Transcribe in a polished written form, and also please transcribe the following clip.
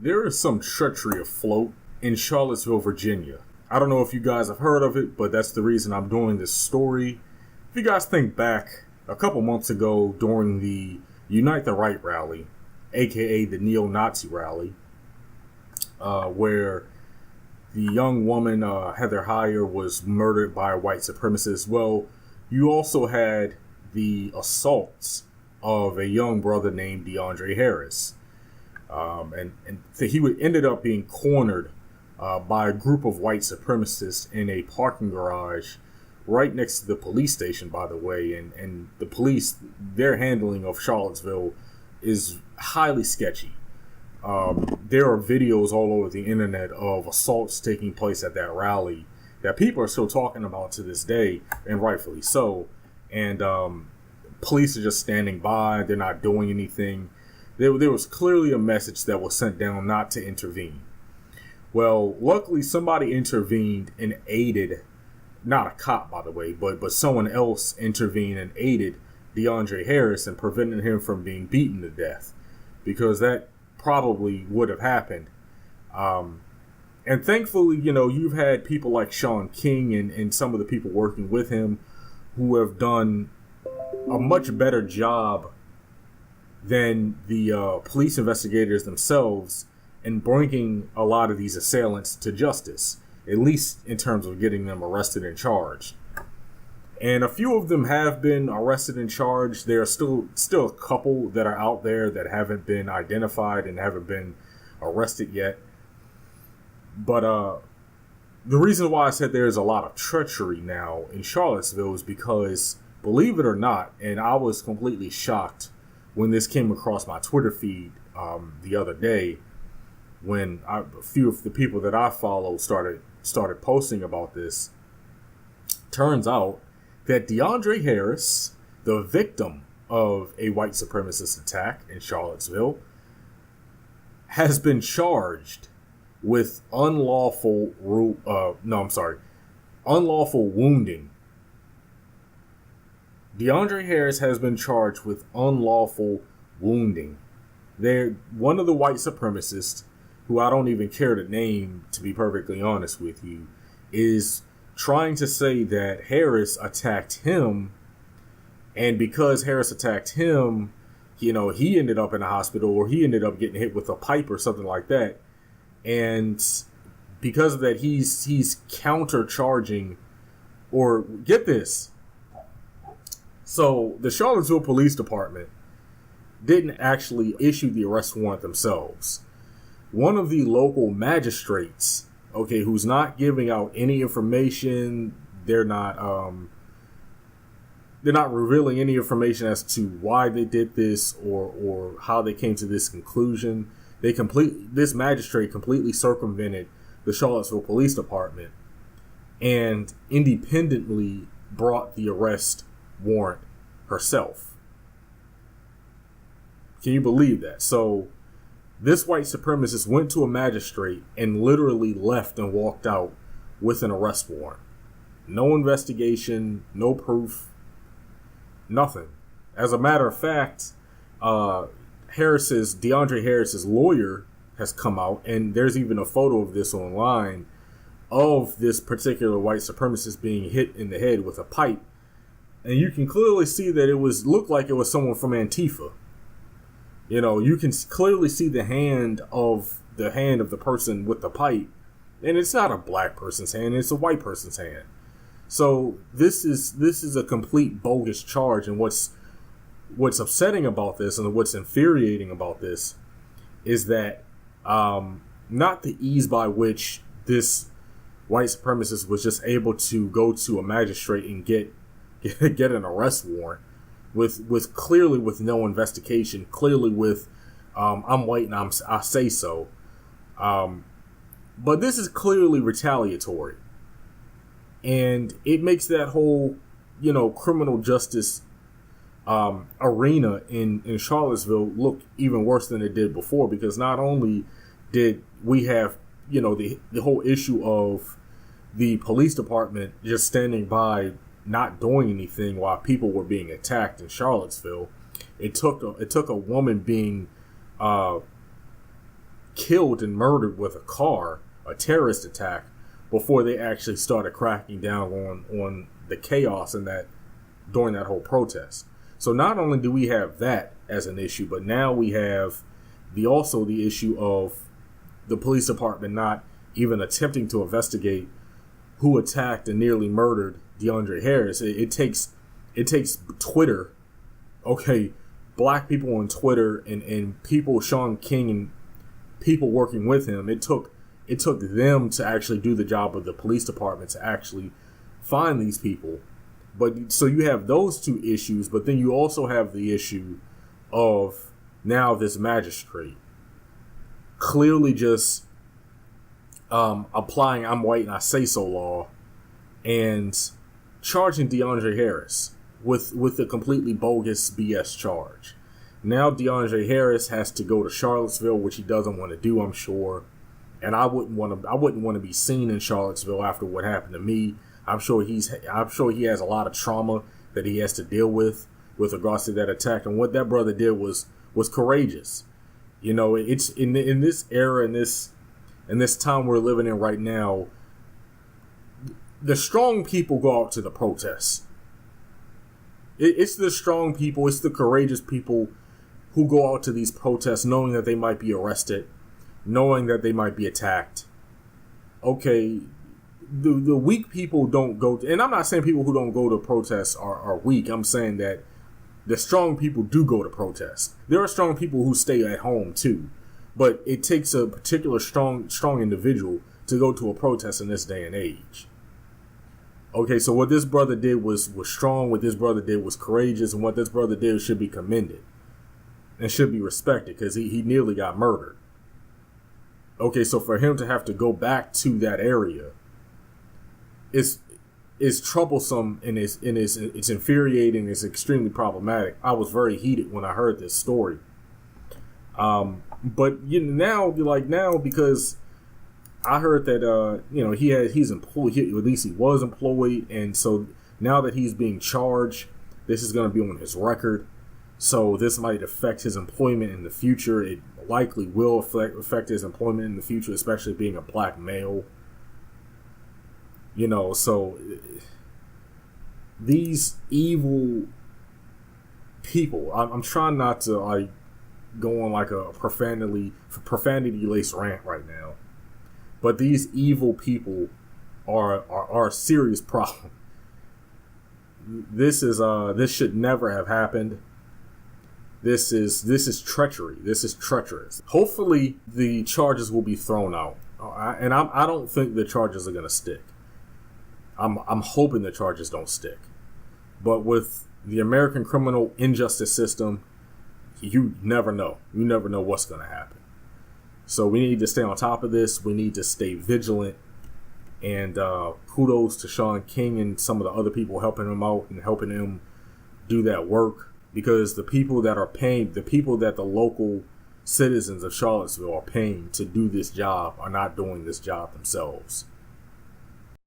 There is some treachery afloat in Charlottesville, Virginia. I don't know if you guys have heard of it, but that's the reason I'm doing this story. If you guys think back a couple months ago during the Unite the Right rally, aka the neo-Nazi rally, where the young woman, Heather Heyer, was murdered by a white supremacist. Well, you also had the assaults of a young brother named DeAndre Harris. And he ended up being cornered by a group of white supremacists in a parking garage right next to the police station, by the way. And the police, their handling of Charlottesville is highly sketchy. There are videos all over the internet of assaults taking place at that rally that people are still talking about to this day, and rightfully so. And police are just standing by. They're not doing anything. There was clearly a message that was sent down not to intervene. Well, luckily somebody intervened and aided, not a cop, by the way, but someone else intervened and aided DeAndre Harris and prevented him from being beaten to death, because that probably would have happened. And thankfully, you've had people like Sean King and some of the people working with him who have done a much better job than the police investigators themselves in bringing a lot of these assailants to justice, at least in terms of getting them arrested and charged. And a few of them have been arrested and charged. There are still a couple that are out there that haven't been identified and haven't been arrested yet. But the reason why I said there's a lot of treachery now in Charlottesville is because, believe it or not, and I was completely shocked when this came across my Twitter feed the other day, when a few of the people that I follow started posting about this. Turns out that DeAndre Harris, the victim of a white supremacist attack in Charlottesville, has been charged with unlawful wounding. DeAndre Harris has been charged with unlawful wounding. One of the white supremacists, who I don't even care to name, to be perfectly honest with you, is trying to say that Harris attacked him, and because Harris attacked him, he ended up in the hospital, or he ended up getting hit with a pipe or something like that. And because of that, he's countercharging, or get this. So the Charlottesville Police Department didn't actually issue the arrest warrant themselves. One of the local magistrates, who's not giving out any information, they're not revealing any information as to why they did this or how they came to this conclusion. This magistrate completely circumvented the Charlottesville Police Department and independently brought the arrest warrant herself. Can you believe that? So this white supremacist went to a magistrate and literally left and walked out with an arrest warrant. No investigation, no proof, nothing. As a matter of fact, DeAndre Harris's lawyer has come out, and there's even a photo of this online of this particular white supremacist being hit in the head with a pipe. And you can clearly see that looked like it was someone from Antifa. You can clearly see the hand of the person with the pipe, and it's not a black person's hand, it's a white person's hand. So this is a complete bogus charge, and what's upsetting about this and what's infuriating about this is that not the ease by which this white supremacist was just able to go to a magistrate and get an arrest warrant with clearly with no investigation, clearly with I'm white and I say so. But this is clearly retaliatory, and it makes that whole criminal justice arena in Charlottesville look even worse than it did before, because not only did we have the whole issue of the police department just standing by not doing anything while people were being attacked in Charlottesville. It took a woman being killed and murdered with a terrorist attack, before they actually started cracking down on the chaos in that during that whole protest. So not only do we have that as an issue, but now we have the issue of the police department not even attempting to investigate who attacked and nearly murdered DeAndre Harris. It takes Twitter, okay, black people on Twitter and people, Sean King and people working with him. It took them to actually do the job of the police department to actually find these people. But so you have those two issues, but then you also have the issue of now this magistrate clearly just applying "I'm white and I say so" law and charging DeAndre Harris with a completely bogus BS charge. Now DeAndre Harris has to go to Charlottesville, which he doesn't want to do, I'm sure. And I wouldn't want to be seen in Charlottesville after what happened to me. I'm sure he has a lot of trauma that he has to deal with regards to that attack. And what that brother did was courageous. You know, it's in this era, in this time we're living in right now, the strong people go out to the protests. It's the strong people, it's the courageous people who go out to these protests knowing that they might be arrested, knowing that they might be attacked. Okay, the weak people don't go, and I'm not saying people who don't go to protests are weak. I'm saying that the strong people do go to protests. There are strong people who stay at home too, but it takes a particular strong individual to go to a protest in this day and age. Okay, so what this brother did was strong, what this brother did was courageous, and what this brother did should be commended and should be respected, because he nearly got murdered. Okay, so for him to have to go back to that area is troublesome, and it's infuriating, it's extremely problematic. I was very heated when I heard this story. But now because I heard that he's employed, at least he was employed, and so now that he's being charged, this is going to be on his record. So this might affect his employment in the future. It likely will affect his employment in the future, especially being a black male. You know, so these evil people, I'm trying not to go on like a profanity-laced rant right now, but these evil people are a serious problem. This should never have happened. This is treachery. This is treacherous. Hopefully, the charges will be thrown out, and I don't think the charges are gonna stick. I'm hoping the charges don't stick, but with the American criminal injustice system, you never know. You never know what's gonna happen. So we need to stay on top of this. We need to stay vigilant. And kudos to Sean King and some of the other people helping him out and helping him do that work. Because the people that the local citizens of Charlottesville are paying to do this job are not doing this job themselves.